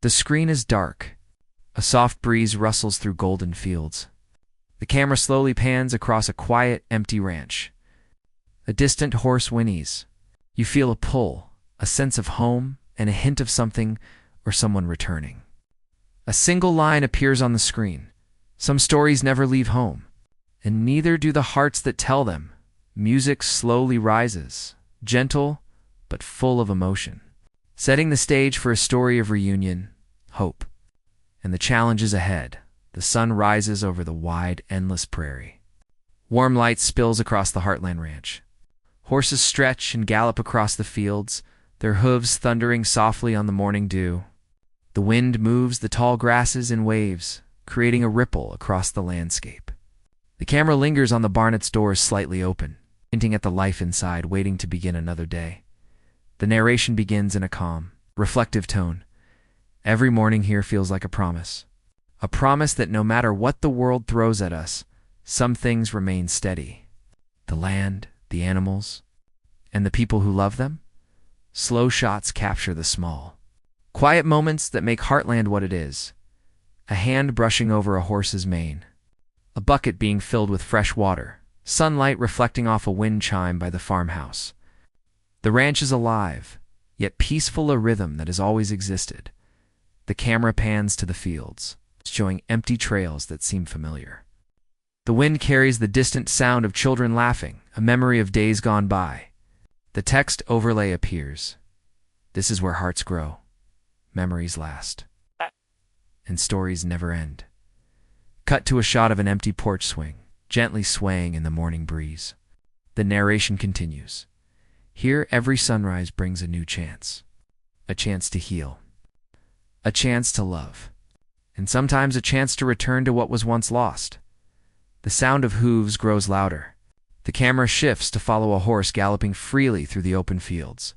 The screen is dark. A soft breeze rustles through golden fields. The camera slowly pans across a quiet, empty ranch. A distant horse whinnies. You feel a pull, a sense of home, and a hint of something or someone returning. A single line appears on the screen. Some stories never leave home, and neither do the hearts that tell them. Music slowly rises, gentle but full of emotion, setting the stage for a story of reunion, hope, and the challenges ahead. The sun rises over the wide, endless prairie. Warm light spills across the Heartland ranch. Horses stretch and gallop across the fields, their hooves thundering softly on the morning dew. The wind moves the tall grasses in waves, creating a ripple across the landscape. The camera lingers on the barnet's doors slightly open, hinting at the life inside, waiting to begin another day. The narration begins in a calm, reflective tone. Every morning here feels like a promise that no matter what the world throws at us, some things remain steady. The land, the animals, and the people who love them. Slow shots capture the small, quiet moments that make Heartland what it is. A hand brushing over a horse's mane. A bucket being filled with fresh water. Sunlight reflecting off a wind chime by the farmhouse. The ranch is alive, yet peaceful, a rhythm that has always existed. The camera pans to the fields, showing empty trails that seem familiar. The wind carries the distant sound of children laughing, a memory of days gone by. The text overlay appears. This is where hearts grow, memories last, and stories never end. Cut to a shot of an empty porch swing, gently swaying in the morning breeze. The narration continues. Here, every sunrise brings a new chance. A chance to heal. A chance to love. And sometimes a chance to return to what was once lost. The sound of hooves grows louder. The camera shifts to follow a horse galloping freely through the open fields.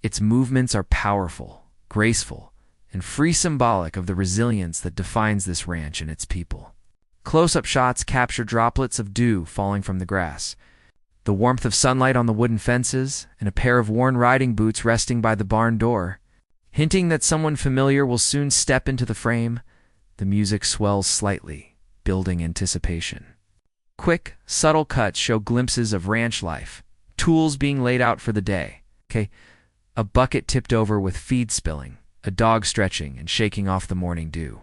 Its movements are powerful, graceful, and free, symbolic of the resilience that defines this ranch and its people. Close-up shots capture droplets of dew falling from the grass, the warmth of sunlight on the wooden fences, and a pair of worn riding boots resting by the barn door, hinting that someone familiar will soon step into the frame. The music swells slightly, building anticipation. Quick, subtle cuts show glimpses of ranch life, tools being laid out for the day. A bucket tipped over with feed spilling, a dog stretching and shaking off the morning dew.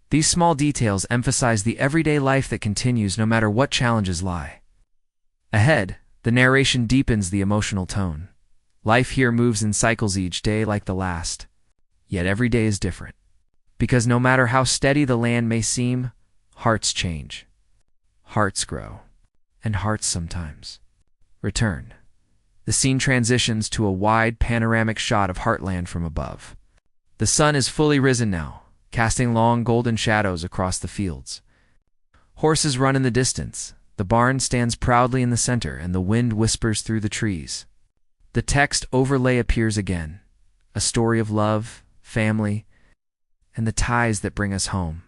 These small details emphasize the everyday life that continues no matter what challenges lie. Ahead, the narration deepens the emotional tone. Life here moves in cycles, each day like the last. Yet every day is different. Because no matter how steady the land may seem, hearts change. Hearts grow. And hearts sometimes return. The scene transitions to a wide panoramic shot of Heartland from above. The sun is fully risen now, casting long golden shadows across the fields. Horses run in the distance. The barn stands proudly in the center, and the wind whispers through the trees. The text overlay appears again, a story of love, family, and the ties that bring us home.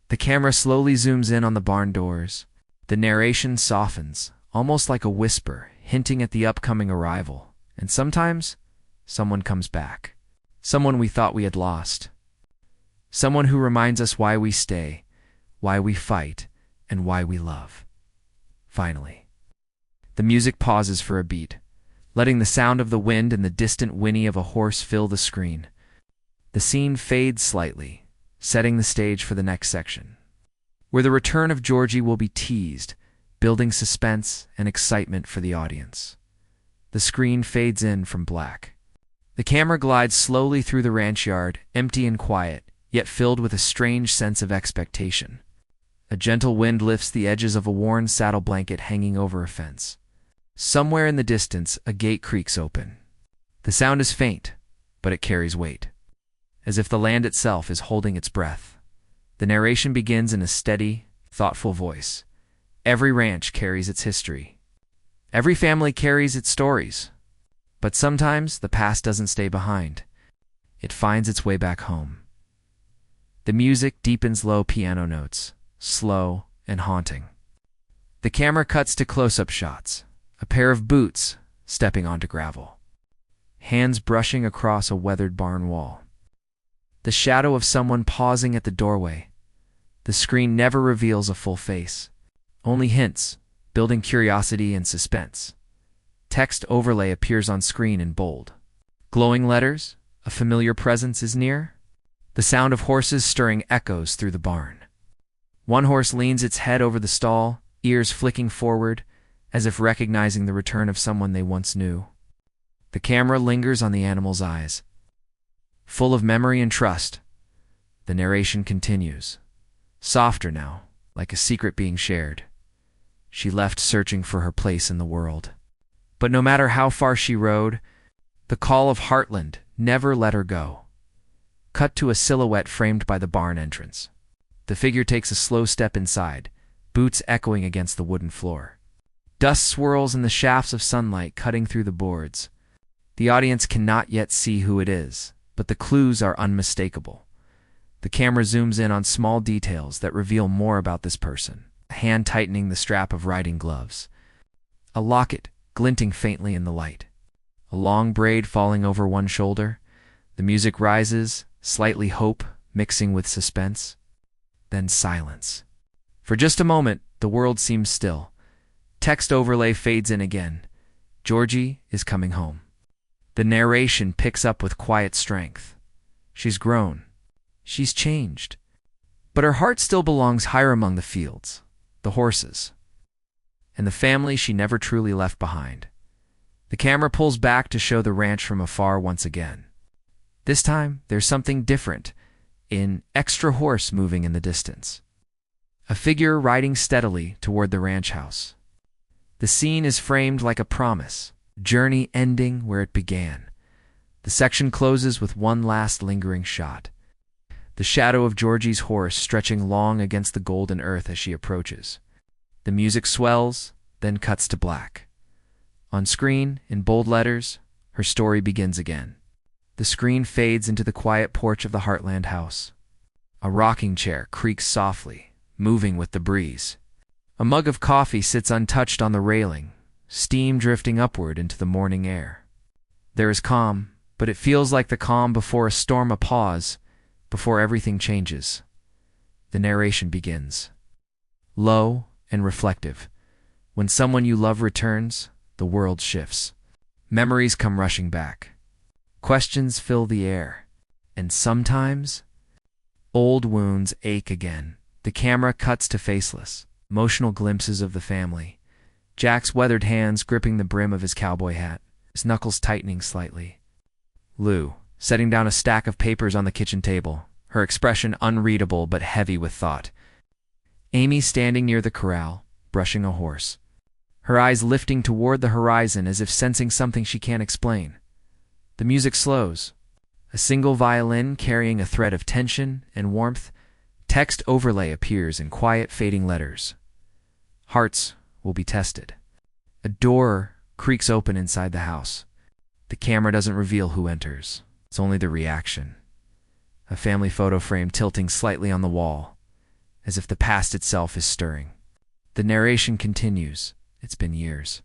The camera slowly zooms in on the barn doors. The narration softens, almost like a whisper, hinting at the upcoming arrival. And sometimes, someone comes back. Someone we thought we had lost. Someone who reminds us why we stay, why we fight, and why we love. Finally, the music pauses for a beat, letting the sound of the wind and the distant whinny of a horse fill the screen. The scene fades slightly, setting the stage for the next section, where the return of Georgie will be teased, building suspense and excitement for the audience. The screen fades in from black. The camera glides slowly through the ranch yard, empty and quiet, yet filled with a strange sense of expectation. A gentle wind lifts the edges of a worn saddle blanket hanging over a fence. Somewhere in the distance, a gate creaks open. The sound is faint, but it carries weight, as if the land itself is holding its breath. The narration begins in a steady, thoughtful voice. Every ranch carries its history. Every family carries its stories. But sometimes the past doesn't stay behind. It finds its way back home. The music deepens, low piano notes, slow and haunting. The camera cuts to close-up shots, a pair of boots stepping onto gravel, hands brushing across a weathered barn wall. The shadow of someone pausing at the doorway. The screen never reveals a full face. Only hints, building curiosity and suspense. Text overlay appears on screen in bold. Glowing letters, a familiar presence is near. The sound of horses stirring echoes through the barn. One horse leans its head over the stall, ears flicking forward, as if recognizing the return of someone they once knew. The camera lingers on the animal's eyes. Full of memory and trust, the narration continues. Softer now, like a secret being shared. She left searching for her place in the world. But no matter how far she rode, the call of Heartland never let her go. Cut to a silhouette framed by the barn entrance. The figure takes a slow step inside, boots echoing against the wooden floor. Dust swirls in the shafts of sunlight cutting through the boards. The audience cannot yet see who it is, but the clues are unmistakable. The camera zooms in on small details that reveal more about this person. A hand tightening the strap of riding gloves. A locket glinting faintly in the light. A long braid falling over one shoulder. The music rises, slightly hope mixing with suspense. Then silence. For just a moment, the world seems still. Text overlay fades in again. Georgie is coming home. The narration picks up with quiet strength. She's grown. She's changed. But her heart still belongs higher among the fields, the horses, and the family she never truly left behind. The camera pulls back to show the ranch from afar once again. This time, there's something different, an extra horse moving in the distance. A figure riding steadily toward the ranch house. The scene is framed like a promise, journey ending where it began. The section closes with one last lingering shot. The shadow of Georgie's horse stretching long against the golden earth as she approaches. The music swells, then cuts to black. On screen, in bold letters, her story begins again. The screen fades into the quiet porch of the Heartland house. A rocking chair creaks softly, moving with the breeze. A mug of coffee sits untouched on the railing, steam drifting upward into the morning air. There is calm, but it feels like the calm before a storm, a pause, before everything changes. The narration begins. Low and reflective. When someone you love returns, the world shifts. Memories come rushing back. Questions fill the air. And sometimes, old wounds ache again. The camera cuts to faceless, emotional glimpses of the family. Jack's weathered hands gripping the brim of his cowboy hat, his knuckles tightening slightly. Lou, setting down a stack of papers on the kitchen table, her expression unreadable but heavy with thought. Amy standing near the corral, brushing a horse. Her eyes lifting toward the horizon as if sensing something she can't explain. The music slows. A single violin carrying a thread of tension and warmth. Text overlay appears in quiet, fading letters. Hearts will be tested. A door creaks open inside the house. The camera doesn't reveal who enters. It's only the reaction. A family photo frame tilting slightly on the wall, as if the past itself is stirring. The narration continues. It's been years.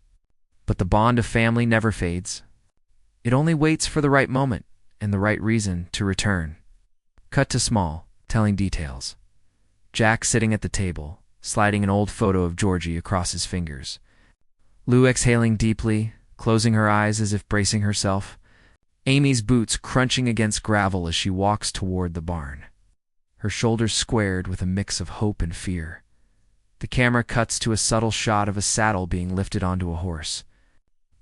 But the bond of family never fades. It only waits for the right moment and the right reason to return. Cut to small, telling details. Jack sitting at the table, sliding an old photo of Georgie across his fingers. Lou exhaling deeply, closing her eyes as if bracing herself. Amy's boots crunching against gravel as she walks toward the barn. Her shoulders squared with a mix of hope and fear. The camera cuts to a subtle shot of a saddle being lifted onto a horse.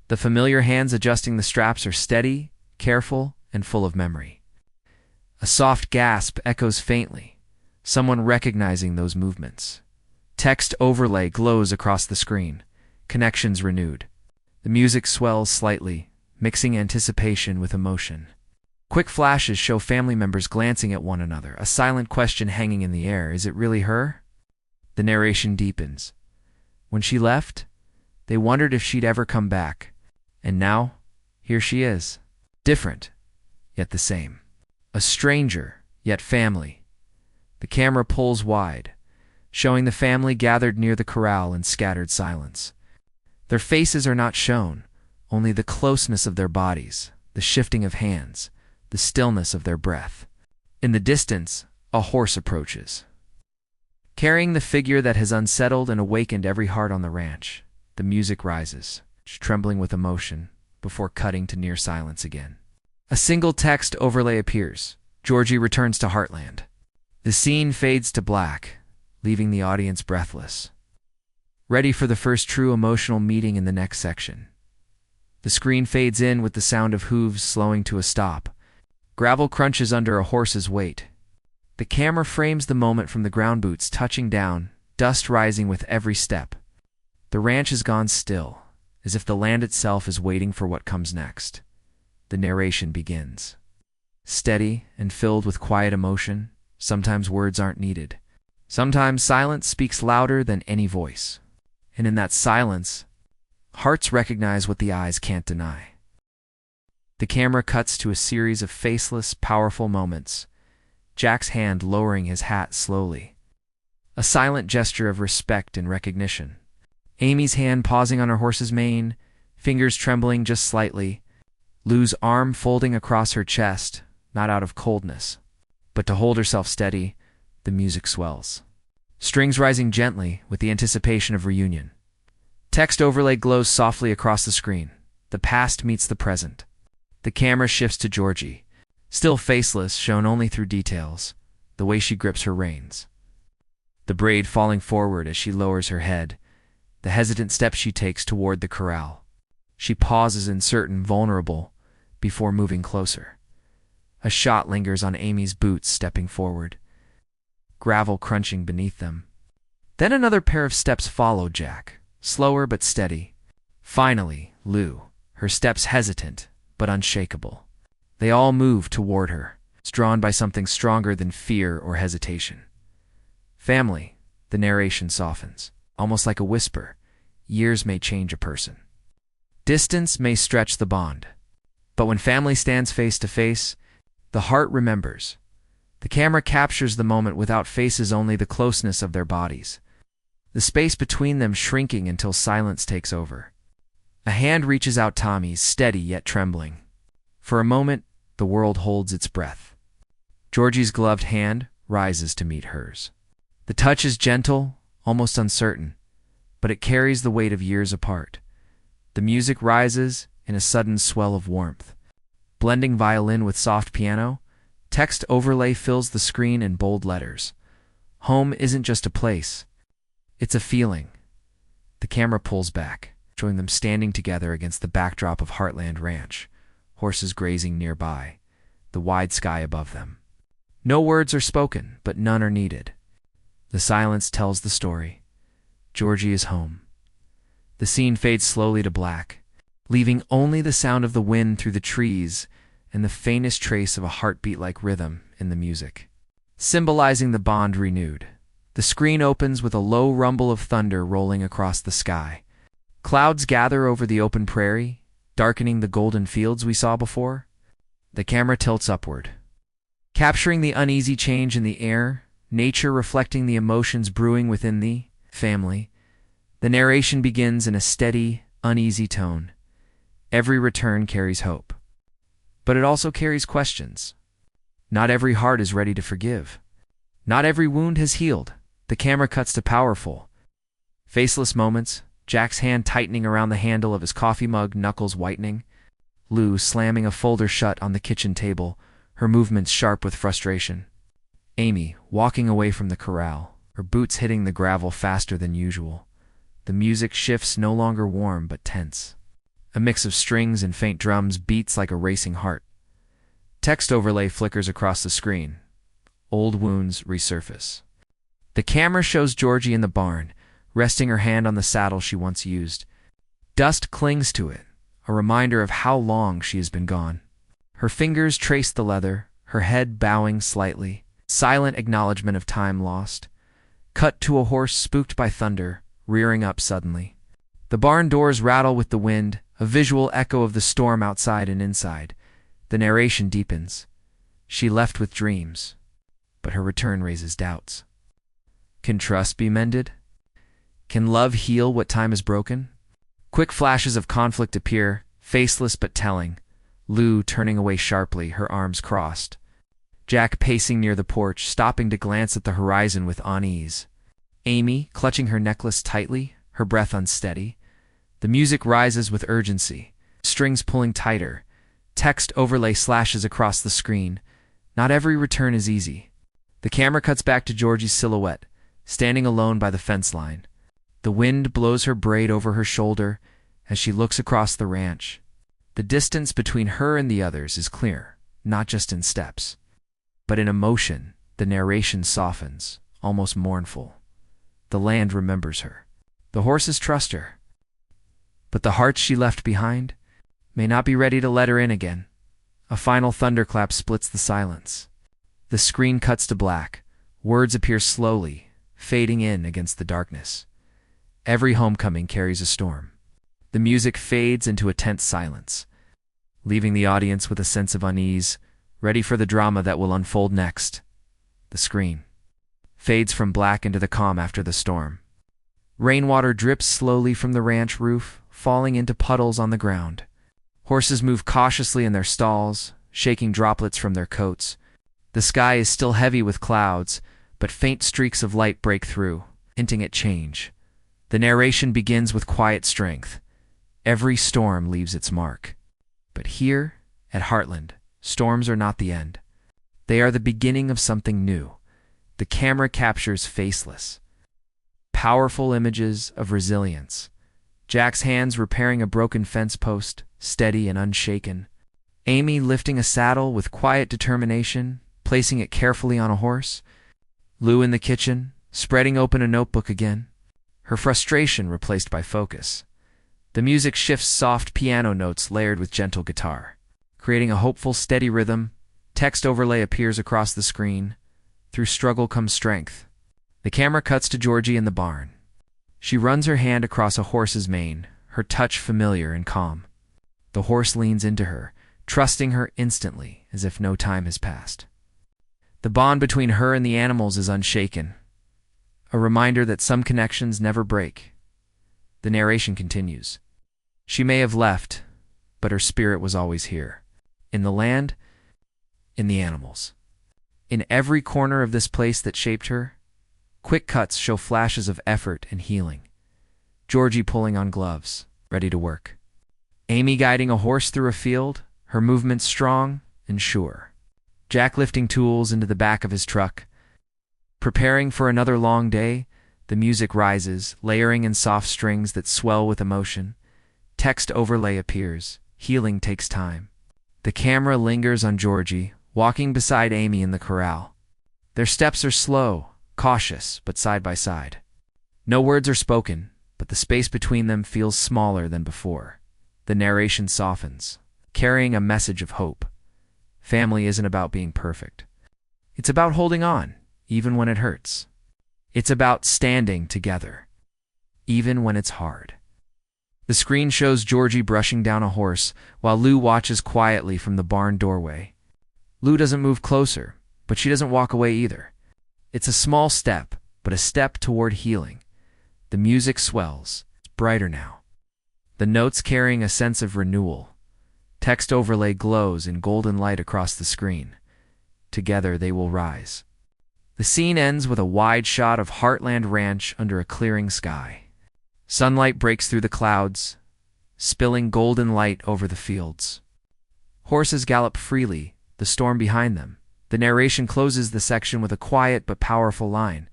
The familiar hands adjusting the straps are steady, careful, and full of memory. A soft gasp echoes faintly, someone recognizing those movements. Text overlay glows across the screen, connections renewed. The music swells slightly, mixing anticipation with emotion. Quick flashes show family members glancing at one another, a silent question hanging in the air. Is it really her? The narration deepens. When she left, they wondered if she'd ever come back. And now, here she is. Different, yet the same. A stranger, yet family. The camera pulls wide, showing the family gathered near the corral in scattered silence. Their faces are not shown, only the closeness of their bodies, the shifting of hands, the stillness of their breath. In the distance, a horse approaches, carrying the figure that has unsettled and awakened every heart on the ranch. The music rises, trembling with emotion, before cutting to near silence again. A single text overlay appears. Georgie returns to Heartland. The scene fades to black, leaving the audience breathless, ready for the first true emotional meeting in the next section. The screen fades in with the sound of hooves slowing to a stop. Gravel crunches under a horse's weight. The camera frames the moment from the ground boots touching down, dust rising with every step. The ranch has gone still, as if the land itself is waiting for what comes next. The narration begins. Steady and filled with quiet emotion, sometimes words aren't needed. Sometimes silence speaks louder than any voice. And in that silence, hearts recognize what the eyes can't deny. The camera cuts to a series of faceless, powerful moments. Jack's hand lowering his hat slowly, a silent gesture of respect and recognition. Amy's hand pausing on her horse's mane, fingers trembling just slightly. Lou's arm folding across her chest, not out of coldness, but to hold herself steady. The music swells, strings rising gently with the anticipation of reunion. Text overlay glows softly across the screen. The past meets the present. The camera shifts to Georgie, still faceless, shown only through details, the way she grips her reins. The braid falling forward as she lowers her head, the hesitant steps she takes toward the corral. She pauses uncertain, vulnerable, before moving closer. A shot lingers on Amy's boots stepping forward, gravel crunching beneath them. Then another pair of steps follow Jack, slower but steady. Finally, Lou, her steps hesitant but unshakable. They all move toward her, drawn by something stronger than fear or hesitation. Family, the narration softens, almost like a whisper. Years may change a person. Distance may stretch the bond. But when family stands face to face, the heart remembers. The camera captures the moment without faces, only the closeness of their bodies. The space between them shrinking until silence takes over. A hand reaches out Tommy's, steady yet trembling. For a moment, the world holds its breath. Georgie's gloved hand rises to meet hers. The touch is gentle, almost uncertain, but it carries the weight of years apart. The music rises in a sudden swell of warmth. Blending violin with soft piano, text overlay fills the screen in bold letters. Home isn't just a place, it's a feeling. The camera pulls back, showing them standing together against the backdrop of Heartland Ranch, horses grazing nearby, the wide sky above them. No words are spoken, but none are needed. The silence tells the story. Georgie is home. The scene fades slowly to black, leaving only the sound of the wind through the trees and the faintest trace of a heartbeat-like rhythm in the music, symbolizing the bond renewed. The screen opens with a low rumble of thunder rolling across the sky. Clouds gather over the open prairie, darkening the golden fields we saw before. The camera tilts upward, capturing the uneasy change in the air, nature reflecting the emotions brewing within the family. The narration begins in a steady, uneasy tone. Every return carries hope, but it also carries questions. Not every heart is ready to forgive. Not every wound has healed. The camera cuts to powerful, faceless moments. Jack's hand tightening around the handle of his coffee mug, knuckles whitening. Lou slamming a folder shut on the kitchen table, her movements sharp with frustration. Amy walking away from the corral, her boots hitting the gravel faster than usual. The music shifts, no longer warm but tense. A mix of strings and faint drums beats like a racing heart. Text overlay flickers across the screen. Old wounds resurface. The camera shows Georgie in the barn, resting her hand on the saddle she once used. Dust clings to it, a reminder of how long she has been gone. Her fingers trace the leather, her head bowing slightly, silent acknowledgement of time lost. Cut to a horse spooked by thunder, rearing up suddenly. The barn doors rattle with the wind, a visual echo of the storm outside and inside. The narration deepens. She left with dreams, but her return raises doubts. Can trust be mended? Can love heal what time has broken? Quick flashes of conflict appear, faceless but telling. Lou turning away sharply, her arms crossed. Jack pacing near the porch, stopping to glance at the horizon with unease. Amy, clutching her necklace tightly, her breath unsteady. The music rises with urgency, strings pulling tighter. Text overlay slashes across the screen. Not every return is easy. The camera cuts back to Georgie's silhouette, standing alone by the fence line. The wind blows her braid over her shoulder as she looks across the ranch. The distance between her and the others is clear, not just in steps, but in emotion. The narration softens, almost mournful. The land remembers her. The horses trust her. But the hearts she left behind may not be ready to let her in again. A final thunderclap splits the silence. The screen cuts to black. Words appear slowly, fading in against the darkness. Every homecoming carries a storm. The music fades into a tense silence, leaving the audience with a sense of unease, ready for the drama that will unfold next. The screen fades from black into the calm after the storm. Rainwater drips slowly from the ranch roof, falling into puddles on the ground. Horses move cautiously in their stalls, shaking droplets from their coats. The sky is still heavy with clouds, but faint streaks of light break through, hinting at change. The narration begins with quiet strength. Every storm leaves its mark. But here, at Heartland, storms are not the end. They are the beginning of something new. The camera captures faceless, powerful images of resilience. Jack's hands repairing a broken fence post, steady and unshaken. Amy lifting a saddle with quiet determination, placing it carefully on a horse. Lou in the kitchen, spreading open a notebook again, her frustration replaced by focus. The music shifts, soft piano notes layered with gentle guitar, creating a hopeful, steady rhythm. Text overlay appears across the screen. Through struggle comes strength. The camera cuts to Georgie in the barn. She runs her hand across a horse's mane, her touch familiar and calm. The horse leans into her, trusting her instantly, as if no time has passed. The bond between her and the animals is unshaken, a reminder that some connections never break. The narration continues. She may have left, but her spirit was always here. In the land, in the animals. In every corner of this place that shaped her, quick cuts show flashes of effort and healing. Georgie pulling on gloves, ready to work. Amy guiding a horse through a field, her movements strong and sure. Jack lifting tools into the back of his truck. Preparing for another long day, the music rises, layering in soft strings that swell with emotion. Text overlay appears. Healing takes time. The camera lingers on Georgie, walking beside Amy in the corral. Their steps are slow, cautious, but side by side. No words are spoken, but the space between them feels smaller than before. The narration softens, carrying a message of hope. Family isn't about being perfect. It's about holding on, even when it hurts. It's about standing together, even when it's hard. The screen shows Georgie brushing down a horse, while Lou watches quietly from the barn doorway. Lou doesn't move closer, but she doesn't walk away either. It's a small step, but a step toward healing. The music swells. It's brighter now. The notes carrying a sense of renewal. Text overlay glows in golden light across the screen. Together they will rise. The scene ends with a wide shot of Heartland Ranch under a clearing sky. Sunlight breaks through the clouds, spilling golden light over the fields. Horses gallop freely, the storm behind them. The narration closes the section with a quiet but powerful line,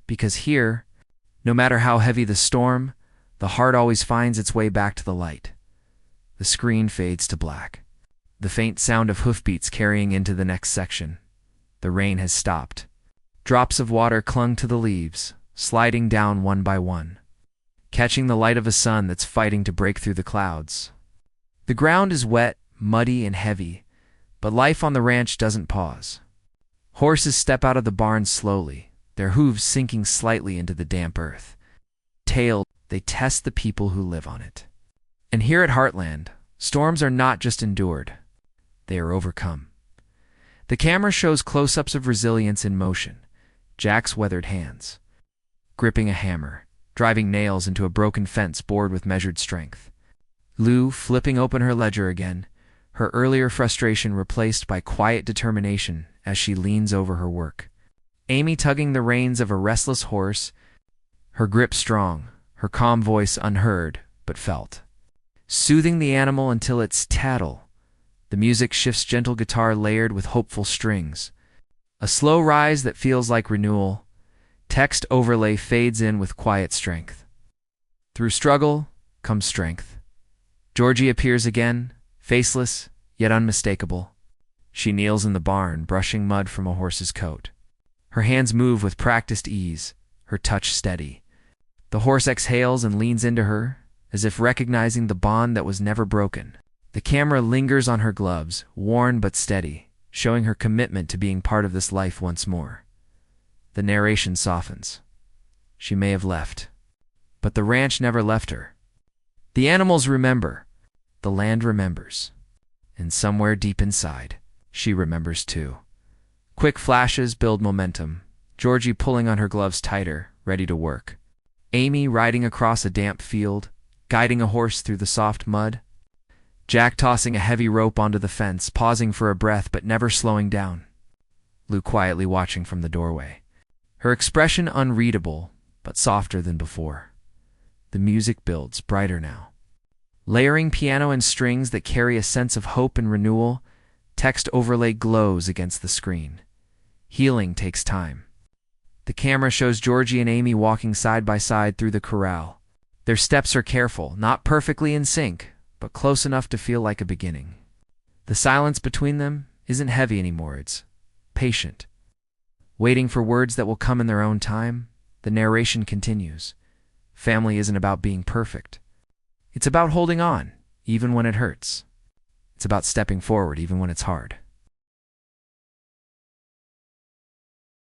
because here, no matter how heavy the storm, the heart always finds its way back to the light. The screen fades to black. The faint sound of hoofbeats carrying into the next section. The rain has stopped. Drops of water clung to the leaves, sliding down one by one, catching the light of a sun that's fighting to break through the clouds. The ground is wet, muddy, and heavy, but life on the ranch doesn't pause. Horses step out of the barn slowly, their hooves sinking slightly into the damp earth. Tailed, they test the people who live on it. And here at Heartland, storms are not just endured, they are overcome. The camera shows close-ups of resilience in motion. Jack's weathered hands, gripping a hammer, driving nails into a broken fence bored with measured strength. Lou flipping open her ledger again, her earlier frustration replaced by quiet determination as she leans over her work. Amy tugging the reins of a restless horse, her grip strong, her calm voice unheard but felt. Soothing the animal until its tattle, the music shifts, gentle guitar layered with hopeful strings. A slow rise that feels like renewal, text overlay fades in with quiet strength. Through struggle comes strength. Georgie appears again, faceless yet unmistakable. She kneels in the barn, brushing mud from a horse's coat. Her hands move with practiced ease, her touch steady. The horse exhales and leans into her, as if recognizing the bond that was never broken. The camera lingers on her gloves, worn but steady, showing her commitment to being part of this life once more. The narration softens. She may have left, but the ranch never left her. The animals remember, the land remembers, and somewhere deep inside, she remembers too. Quick flashes build momentum, Georgie pulling on her gloves tighter, ready to work. Amy riding across a damp field, guiding a horse through the soft mud. Jack tossing a heavy rope onto the fence, pausing for a breath but never slowing down. Lou quietly watching from the doorway. Her expression unreadable, but softer than before. The music builds, brighter now. Layering piano and strings that carry a sense of hope and renewal, text overlay glows against the screen. Healing takes time. The camera shows Georgie and Amy walking side by side through the corral. Their steps are careful, not perfectly in sync, but close enough to feel like a beginning. The silence between them isn't heavy anymore, it's patient. Waiting for words that will come in their own time, the narration continues. Family isn't about being perfect. It's about holding on, even when it hurts. It's about stepping forward, even when it's hard.